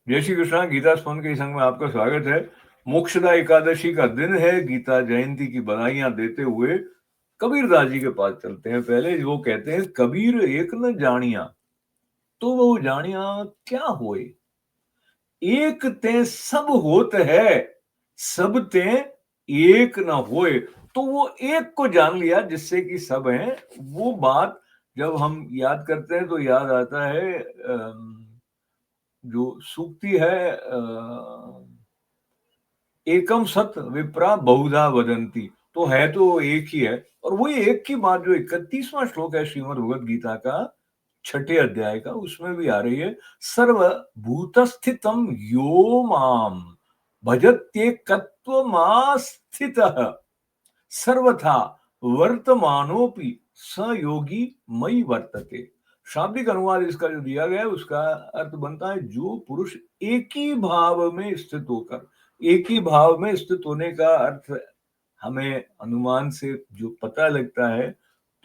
जय श्री कृष्णा। गीता स्मरण के संग में आपका स्वागत है। मोक्षदा एकादशी का दिन है। गीता जयंती की बधाइयां देते हुए कबीरदास जी के पास चलते हैं। पहले वो कहते हैं, कबीर एक न जानिया, तो वो जानिया क्या होए। एक ते सब होत है, सब ते एक न होए। तो वो एक को जान लिया जिससे कि सब हैं। वो बात जब हम याद करते हैं तो याद आता है जो सूक्ति है, एकम सत विप्रा बहुधा वदंती। तो है तो एक ही है। और वही एक की बात जो 31वां श्लोक है श्रीमद् भगवद गीता का 6 अध्याय का, उसमें भी आ रही है। सर्वभूतस्थितम यो माम भजत्येकत्वमास्थितः सर्वथा वर्तमानोपि स योगी मई वर्तते। शाब्दिक अनुवाद इसका जो दिया गया है उसका अर्थ बनता है, जो पुरुष एक ही भाव में स्थित होकर, एक ही भाव में स्थित होने का अर्थ हमें अनुमान से जो पता लगता है,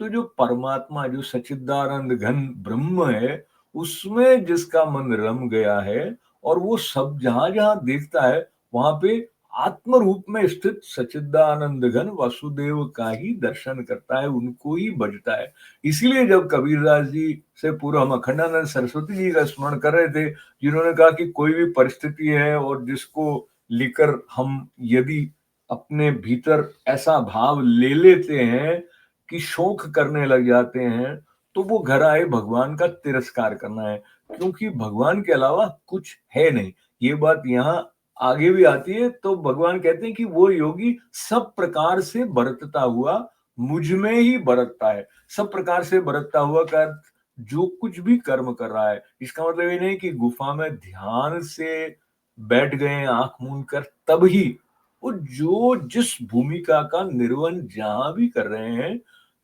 तो जो परमात्मा, जो सच्चिदानंद घन ब्रह्म है, उसमें जिसका मन रम गया है और वो सब जहां जहां देखता है वहां पे आत्म रूप में स्थित सच्चिदानंद घन वासुदेव का ही दर्शन करता है, उनको ही भजता है। इसीलिए जब कबीरदास जी से पूर्व हम अखंडानंद सरस्वती जी का स्मरण कर रहे थे, जिन्होंने कहा कि कोई भी परिस्थिति है और जिसको लेकर हम यदि अपने भीतर ऐसा भाव ले लेते हैं कि शोक करने लग जाते हैं, तो वो घर आए भगवान का तिरस्कार करना है, क्योंकि भगवान के अलावा कुछ है नहीं। ये बात यहाँ आगे भी आती है। तो भगवान कहते हैं कि वो योगी सब प्रकार से बरतता हुआ मुझ में ही बरतता है। सब प्रकार से बरतता हुआ का अर्थ जो कुछ भी कर्म कर रहा है। इसका मतलब ये नहीं कि गुफा में ध्यान से बैठ गए आंख मूंद कर तब ही, वो जो जिस भूमिका का निर्वहन जहां भी कर रहे हैं,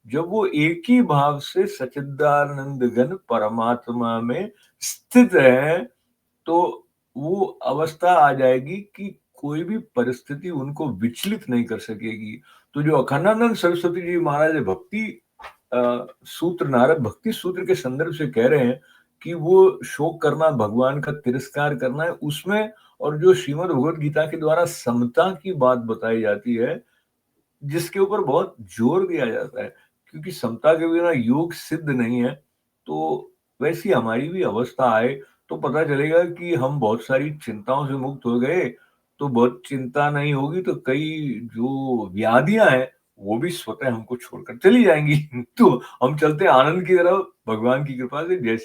जब वो एक ही भाव से सच्चिदानंद घन परमात्मा में स्थित है, तो वो अवस्था आ जाएगी कि कोई भी परिस्थिति उनको विचलित नहीं कर सकेगी। तो जो अखंडानंद सरस्वती जी महाराज भक्ति सूत्र, नारद भक्ति सूत्र के संदर्भ से कह रहे हैं कि वो शोक करना, भगवान का तिरस्कार करना है उसमें। और जो श्रीमद् भगवद गीता के द्वारा समता की बात बताई जाती है, जिसके ऊपर बहुत जोर दिया जाता है, क्योंकि समता के बिना योग सिद्ध नहीं है। तो वैसी हमारी भी अवस्था आए तो पता चलेगा कि हम बहुत सारी चिंताओं से मुक्त हो गए। तो बहुत चिंता नहीं होगी तो कई जो व्याधियां हैं वो भी स्वतः हमको छोड़कर चली जाएंगी। तो हम चलते हैं आनंद की तरफ, भगवान की कृपा से। जय श्री